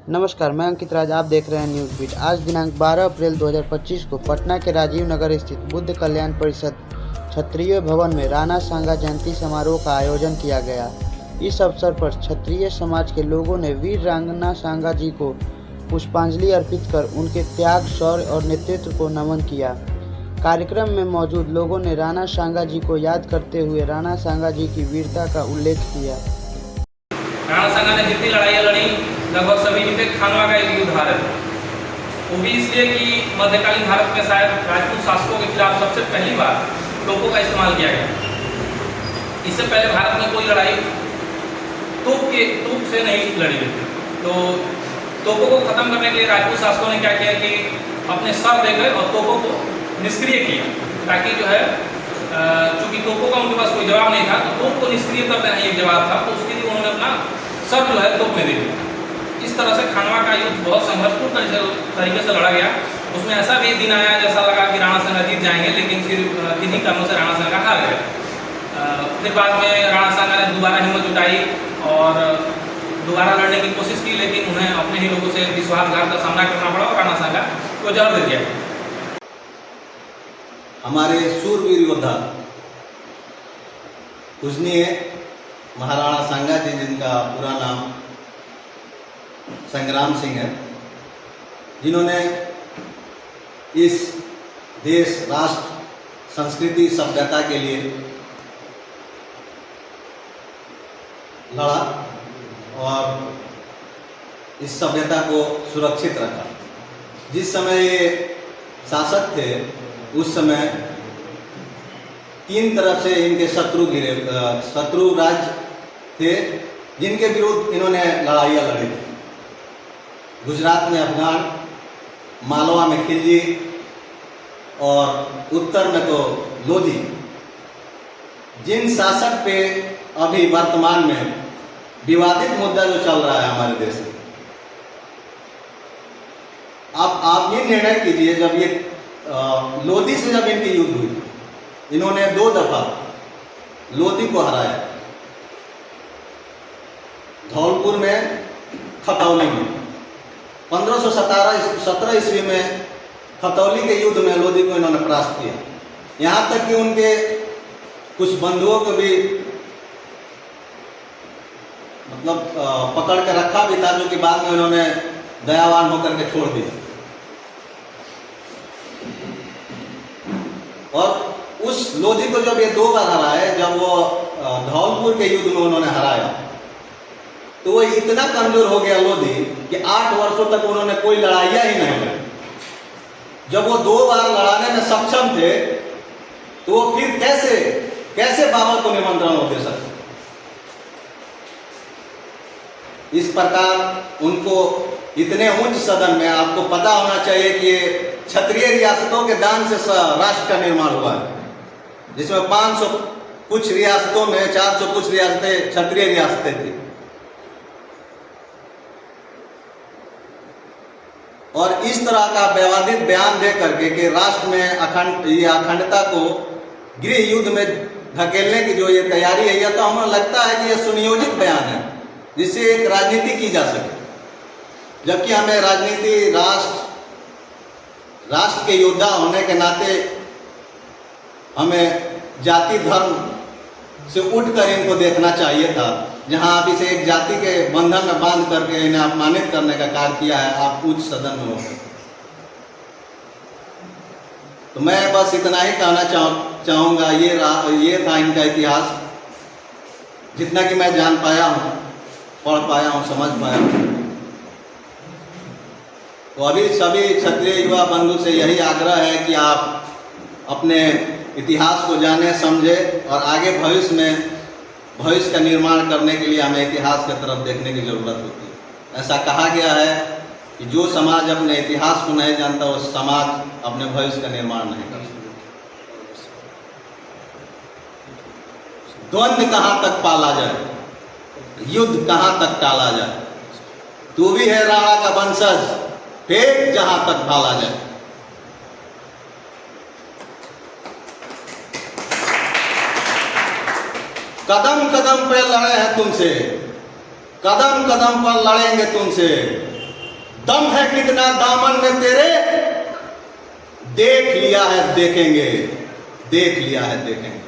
नमस्कार, मैं अंकित राज। आप देख रहे हैं न्यूज़ बीट। आज दिनांक 12 अप्रैल 2025 को पटना के राजीव नगर स्थित बुद्ध कल्याण परिषद क्षत्रिय भवन में राणा सांगा जयंती समारोह का आयोजन किया गया। इस अवसर पर क्षत्रिय समाज के लोगों ने वीर राणा सांगा जी को पुष्पांजलि अर्पित कर उनके त्याग, शौर्य और नेतृत्व को नमन किया। कार्यक्रम में मौजूद लोगों ने राणा सांगा जी को याद करते हुए राणा सांगा जी की वीरता का उल्लेख किया। राणा सांगा ने जितनी लड़ाइयाँ लड़ी लगभग सभी जीते। खानवा का एक युद्ध हारे थे, वो भी इसलिए कि मध्यकालीन भारत में शायद राजपूत शासकों के खिलाफ सबसे पहली बार तोपों का इस्तेमाल किया गया। इससे पहले भारत में कोई लड़ाई तोप से नहीं लड़ी गई थी। तो तोपों को खत्म करने के लिए राजपूत शासकों ने क्या किया कि अपने सर दे गए और तोपों को निष्क्रिय किया, ताकि जो है चूंकि तोपों का उनके पास कोई जवाब नहीं था, तो तोप को निष्क्रिय कर देना एक जवाब था। तो उसके लिए उन्होंने अपना सर जो है तोप में दे दिया। इस तरह से खानवा का युद्ध बहुत संघर्षपूर्ण तरीके से लड़ा गया। उसमें ऐसा भी दिन आया जैसा लगा कि राणा सांगा जीत जाएंगे, लेकिन फिर किन्हीं कारणों से राणा सांगा हार गए। फिर बाद में राणा सांगा ने दोबारा हिम्मत जुटाई और दोबारा लड़ने की कोशिश की, लेकिन उन्हें अपने ही लोगों से विश्वासघात का सामना करना पड़ा और राणा सांगा को जहर दे दिया। हमारे शूरवीर योद्धा पूजनीय महाराणा सांगा जी, जिनका पूरा नाम संग्राम सिंह है, जिन्होंने इस देश, राष्ट्र, संस्कृति, सभ्यता के लिए लड़ा और इस सभ्यता को सुरक्षित रखा। जिस समय ये शासक थे उस समय तीन तरफ से इनके शत्रु राज्य थे, जिनके विरुद्ध इन्होंने लड़ाइयाँ लड़ी थी। गुजरात में अफगान, मालवा में खिलजी और उत्तर में तो लोधी। जिन शासक पे अभी वर्तमान में विवादित मुद्दा जो चल रहा है हमारे देश में, अब आप ये निर्णय कीजिए, जब ये लोधी से जब इनकी युद्ध हुई, इन्होंने 2 दफा लोधी को हराया, धौलपुर में, खतौली में। 1517 ईस्वी में खतौली के युद्ध में लोधी को इन्होंने परास्त किया। यहाँ तक कि उनके कुछ बंधुओं को भी पकड़ के रखा भी था, जो कि बाद में उन्होंने दयावान होकर के छोड़ दिया। और उस लोधी को जब ये 2 बार हराए, जब वो धौलपुर के युद्ध में उन्होंने हराया, तो वो इतना कमजोर हो गया लोधी कि 8 वर्षों तक उन्होंने कोई लड़ाइयाँ ही नहीं लड़ी। जब वो 2 बार लड़ाने में सक्षम थे, तो वो फिर कैसे बाबा को निमंत्रण होते सकते। इस प्रकार उनको इतने उच्च सदन में, आपको पता होना चाहिए कि ये क्षत्रिय रियासतों के दान से राष्ट्र का निर्माण हुआ है, जिसमें 500 कुछ रियासतों में 400 कुछ रियासतें क्षत्रिय रियासतें थी। और इस तरह का विवादित बयान दे करके कि राष्ट्र में अखंडता को गृह युद्ध में धकेलने की जो ये तैयारी है, यह तो हमें लगता है कि यह सुनियोजित बयान है, जिससे एक राजनीति की जा सके। जबकि हमें राजनीति, राष्ट्र के योद्धा होने के नाते हमें जाति धर्म से उठकर इनको देखना चाहिए था। जहां आप इसे एक जाति के बंधन में बांध करके इन्हें अपमानित करने का कार्य किया है, आप उच्च सदन में होकर। तो मैं बस इतना ही कहना चाहूँगा। ये था इनका इतिहास, जितना कि मैं जान पाया हूँ, पढ़ पाया हूँ, समझ पाया हूँ। तो अभी सभी क्षत्रिय युवा बंधु से यही आग्रह है कि आप अपने इतिहास को जाने, समझे और आगे भविष्य का निर्माण करने के लिए हमें इतिहास की तरफ देखने की जरूरत होती है। ऐसा कहा गया है कि जो समाज अपने इतिहास को नहीं जानता, वो समाज अपने भविष्य का निर्माण नहीं कर सकता। द्वंद्व कहाँ तक पाला जाए, युद्ध कहाँ तक टाला जाए, तू भी है राणा का वंशज, फेंक जहां तक भाला जाए। कदम कदम पे लड़े हैं तुमसे, कदम कदम पर लड़ेंगे तुमसे, दम है कितना दामन में तेरे, देख लिया है देखेंगे, देख लिया है देखेंगे।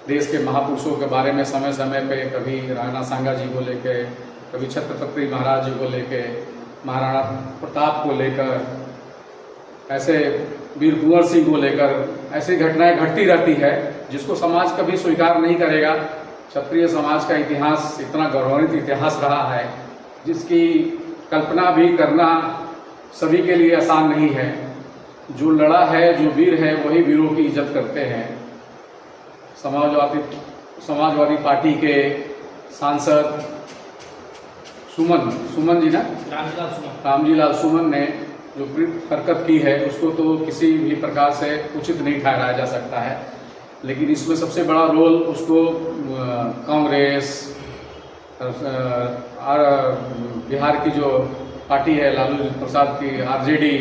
देश के महापुरुषों के बारे में समय समय पे कभी राणा सांगा जी को लेके, कभी छत्रपति महाराज जी को लेके, महाराणा प्रताप को लेकर, ऐसे वीर कुंवर सिंह को लेकर ऐसी घटनाएं घटती रहती है जिसको समाज कभी स्वीकार नहीं करेगा। क्षत्रिय समाज का इतिहास इतना गौरवान्वित इतिहास रहा है जिसकी कल्पना भी करना सभी के लिए आसान नहीं है। जो लड़ा है, जो वीर है, वही वीरों की इज्जत करते हैं। समाजवादी पार्टी के सांसद सुमन जी ना, रामजीलाल सुमन ने जो हरकत की है उसको तो किसी भी प्रकार से उचित नहीं ठहराया जा सकता है, लेकिन इसमें सबसे बड़ा रोल उसको कांग्रेस, बिहार की जो पार्टी है लालू प्रसाद की आरजेडी,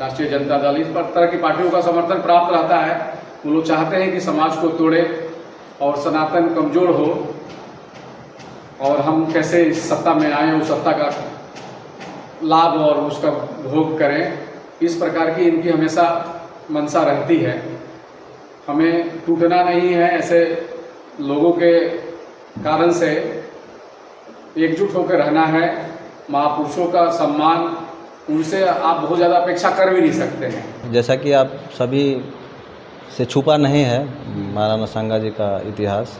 राष्ट्रीय जनता दल, इस तरह की पार्टियों का समर्थन प्राप्त रहता है। वो लोग चाहते हैं कि समाज को तोड़े और सनातन कमजोर हो और हम कैसे इस सत्ता में आए, उस सत्ता का लाभ और उसका भोग करें, इस प्रकार की इनकी हमेशा मंशा रहती है। हमें टूटना नहीं है, ऐसे लोगों के कारण से एकजुट होकर रहना है। महापुरुषों का सम्मान, उनसे आप बहुत ज़्यादा अपेक्षा कर भी नहीं सकते हैं। जैसा कि आप सभी से छुपा नहीं है महाराणा सांगा जी का इतिहास,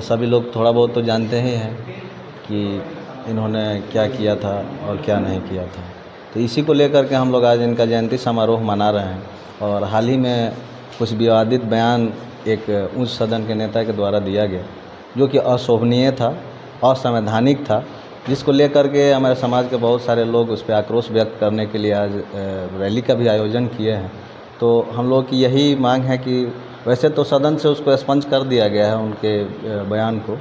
सभी लोग थोड़ा बहुत तो जानते ही हैं कि इन्होंने क्या किया था और क्या नहीं किया था। तो इसी को लेकर के हम लोग आज इनका जयंती समारोह मना रहे हैं। और हाल ही में कुछ विवादित बयान एक उच्च सदन के नेता के द्वारा दिया गया जो कि अशोभनीय था, असंवैधानिक था, जिसको लेकर के हमारे समाज के बहुत सारे लोग उस पर आक्रोश व्यक्त करने के लिए आज रैली का भी आयोजन किए हैं। तो हम लोग की यही मांग है कि वैसे तो सदन से उसको एक्सपंज कर दिया गया है उनके बयान को,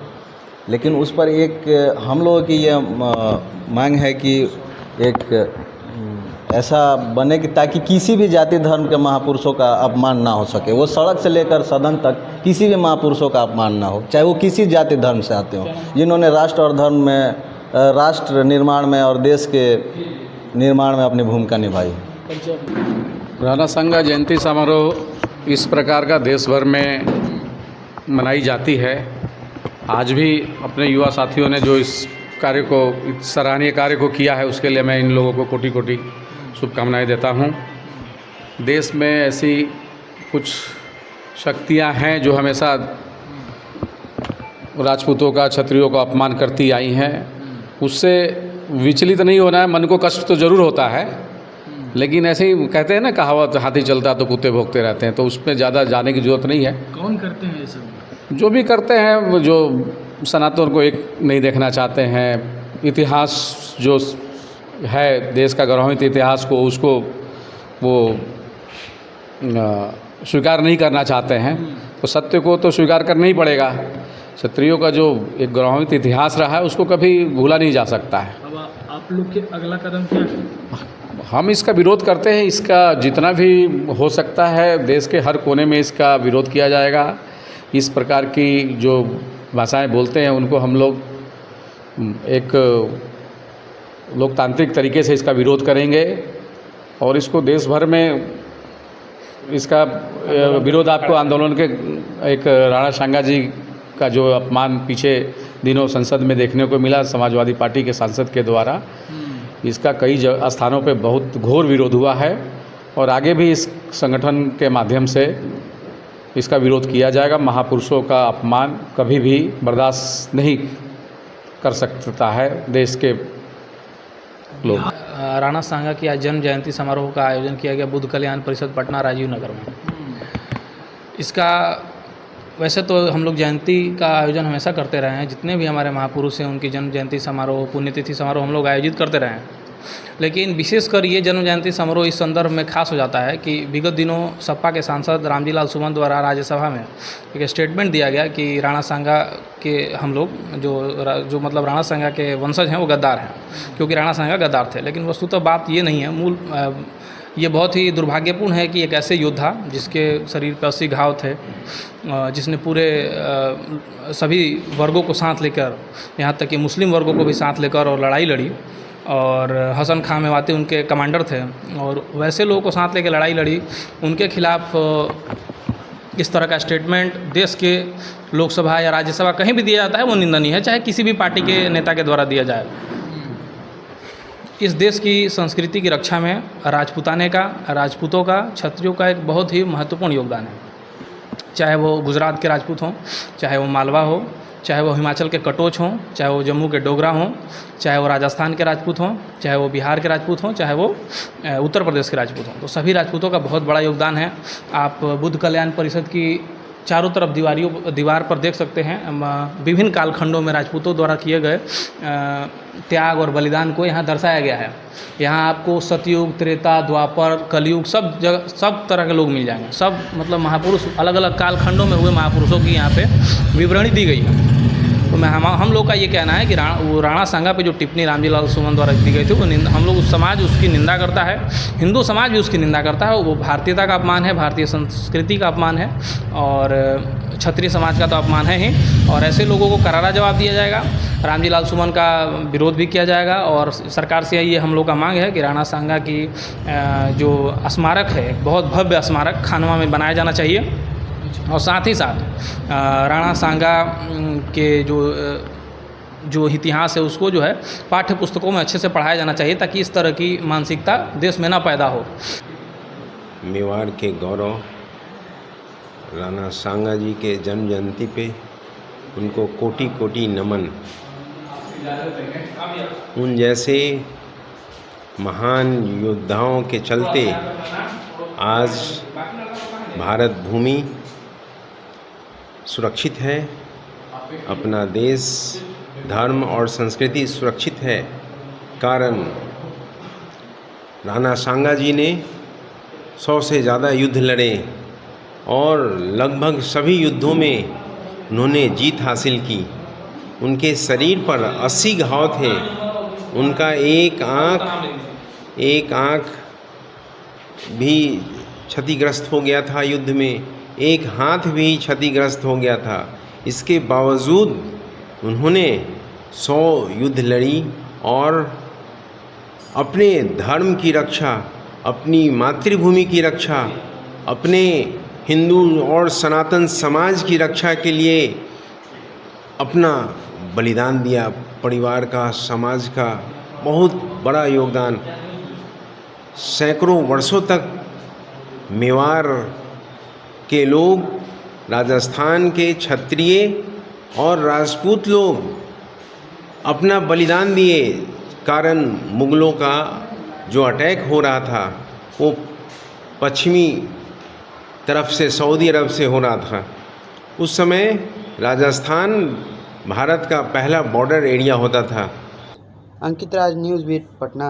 लेकिन उस पर एक हम लोगों की ये मांग है कि एक ऐसा बने कि ताकि किसी भी जाति धर्म के महापुरुषों का अपमान ना हो सके। वो सड़क से लेकर सदन तक किसी भी महापुरुषों का अपमान ना हो, चाहे वो किसी जाति धर्म से आते हों, जिन्होंने राष्ट्र और धर्म में, राष्ट्र निर्माण में और देश के निर्माण में अपनी भूमिका निभाई। राणा सांगा जयंती समारोह इस प्रकार का देश भर में मनाई जाती है। आज भी अपने युवा साथियों ने जो इस कार्य को, इस सराहनीय कार्य को किया है, उसके लिए मैं इन लोगों को कोटि कोटि शुभकामनाएं देता हूं। देश में ऐसी कुछ शक्तियां हैं जो हमेशा राजपूतों का, क्षत्रियों का अपमान करती आई हैं। उससे विचलित नहीं होना है। मन को कष्ट तो ज़रूर होता है, लेकिन ऐसे ही कहते हैं ना कहावत, हाथी चलता तो कुत्ते भौंकते रहते हैं, तो उसमें ज़्यादा जाने की ज़रूरत नहीं है। कौन करते हैं ये सब? जो भी करते हैं, जो सनातन को एक नहीं देखना चाहते हैं, इतिहास जो है देश का गौरवान्वित इतिहास को, उसको वो स्वीकार नहीं करना चाहते हैं, तो सत्य को तो स्वीकार करना ही पड़ेगा। क्षत्रियों का जो एक गौरवान्वित इतिहास रहा है उसको कभी भूला नहीं जा सकता है। अब आप लोग के अगला कदम क्या है? हम इसका विरोध करते हैं। इसका जितना भी हो सकता है देश के हर कोने में इसका विरोध किया जाएगा। इस प्रकार की जो भाषाएं बोलते हैं उनको हम लोग एक लोकतांत्रिक तरीके से इसका विरोध करेंगे और इसको देश भर में इसका विरोध आपको आंदोलन के एक राणा सांगा जी का जो अपमान पीछे दिनों संसद में देखने को मिला समाजवादी पार्टी के सांसद के द्वारा, इसका कई स्थानों पे बहुत घोर विरोध हुआ है और आगे भी इस संगठन के माध्यम से इसका विरोध किया जाएगा। महापुरुषों का अपमान कभी भी बर्दाश्त नहीं कर सकता है देश के लोग। राणा सांगा की आज जन्म जयंती समारोह का आयोजन किया गया बुद्ध कल्याण परिषद पटना राजीव नगर में। इसका वैसे तो हम लोग जयंती का आयोजन हमेशा करते रहे हैं, जितने भी हमारे महापुरुष हैं उनकी जन्म जयंती समारोह, पुण्यतिथि समारोह हम लोग आयोजित करते रहे हैं। लेकिन विशेषकर ये जन्म जयंती समारोह इस संदर्भ में खास हो जाता है कि विगत दिनों सपा के सांसद रामजीलाल सुमन द्वारा राज्यसभा में एक स्टेटमेंट दिया गया कि राणा सांगा के हम लोग जो मतलब राणा सांगा के वंशज हैं वो गद्दार हैं, क्योंकि राणा सांगा गद्दार थे। लेकिन वस्तुतः बात ये नहीं है। ये बहुत ही दुर्भाग्यपूर्ण है कि एक ऐसे योद्धा जिसके शरीर पर 80 घाव थे, जिसने पूरे सभी वर्गों को साथ लेकर, यहाँ तक कि मुस्लिम वर्गों को भी साथ लेकर और लड़ाई लड़ी, और हसन खां मेवाती उनके कमांडर थे, और वैसे लोगों को साथ लेकर लड़ाई लड़ी। उनके खिलाफ इस तरह का स्टेटमेंट देश के लोकसभा या राज्यसभा कहीं भी दिया जाता है वो निंदनीय है, चाहे किसी भी पार्टी के नेता के द्वारा दिया जाए। इस देश की संस्कृति की रक्षा में राजपूताने का, राजपूतों का, क्षत्रियों का एक बहुत ही महत्वपूर्ण योगदान है। चाहे वो गुजरात के राजपूत हों, चाहे वो मालवा हो, चाहे वो हिमाचल के कटोच हों, चाहे वो जम्मू के डोगरा हों, चाहे वो राजस्थान के राजपूत हों, चाहे वो बिहार के राजपूत हों, चाहे वो उत्तर प्रदेश के राजपूत हों, तो सभी राजपूतों का बहुत बड़ा योगदान है। आप बुद्ध कल्याण परिषद की चारों तरफ दीवार पर देख सकते हैं, विभिन्न कालखंडों में राजपूतों द्वारा किए गए त्याग और बलिदान को यहाँ दर्शाया गया है। यहाँ आपको सतयुग, त्रेता, द्वापर, कलयुग सब जगह सब तरह के लोग मिल जाएंगे। सब मतलब महापुरुष अलग अलग कालखंडों में हुए महापुरुषों की यहाँ पे विवरणी दी गई है। तो हम लोग का ये कहना है कि राणा सांगा पे जो टिप्पणी रामजी लाल सुमन द्वारा दी गई थी वो हम लोग समाज उसकी निंदा करता है, हिंदू समाज भी उसकी निंदा करता है। वो भारतीयता का अपमान है, भारतीय संस्कृति का अपमान है, और क्षत्रिय समाज का तो अपमान है ही। और ऐसे लोगों को करारा जवाब दिया जाएगा। रामजी लाल सुमन का विरोध भी किया जाएगा, और सरकार से ये हम लोग का मांग है कि राणा सांगा की जो स्मारक है, बहुत भव्य स्मारक खानवा में बनाया जाना चाहिए। और साथ ही साथ राणा सांगा के जो इतिहास है उसको जो है पाठ्य पुस्तकों में अच्छे से पढ़ाया जाना चाहिए, ताकि इस तरह की मानसिकता देश में ना पैदा हो। मेवाड़ के गौरव राणा सांगा जी के जन्म जयंती पे उनको कोटि कोटि नमन। उन जैसे महान योद्धाओं के चलते आज भारत भूमि सुरक्षित है, अपना देश, धर्म और संस्कृति सुरक्षित है। कारण राणा सांगा जी ने 100 से ज़्यादा युद्ध लड़े और लगभग सभी युद्धों में उन्होंने जीत हासिल की। उनके शरीर पर 80 घाव थे। उनका एक आँख भी क्षतिग्रस्त हो गया था युद्ध में, एक हाथ भी क्षतिग्रस्त हो गया था। इसके बावजूद उन्होंने 100 युद्ध लड़ी और अपने धर्म की रक्षा, अपनी मातृभूमि की रक्षा, अपने हिंदू और सनातन समाज की रक्षा के लिए अपना बलिदान दिया। परिवार का, समाज का बहुत बड़ा योगदान। सैकड़ों वर्षों तक मेवाड़ के लोग, राजस्थान के क्षत्रिय और राजपूत लोग अपना बलिदान दिए। कारण मुग़लों का जो अटैक हो रहा था वो पश्चिमी तरफ से, सऊदी अरब से हो रहा था। उस समय राजस्थान भारत का पहला बॉर्डर एरिया होता था। अंकित राज, न्यूज़ बीट, पटना।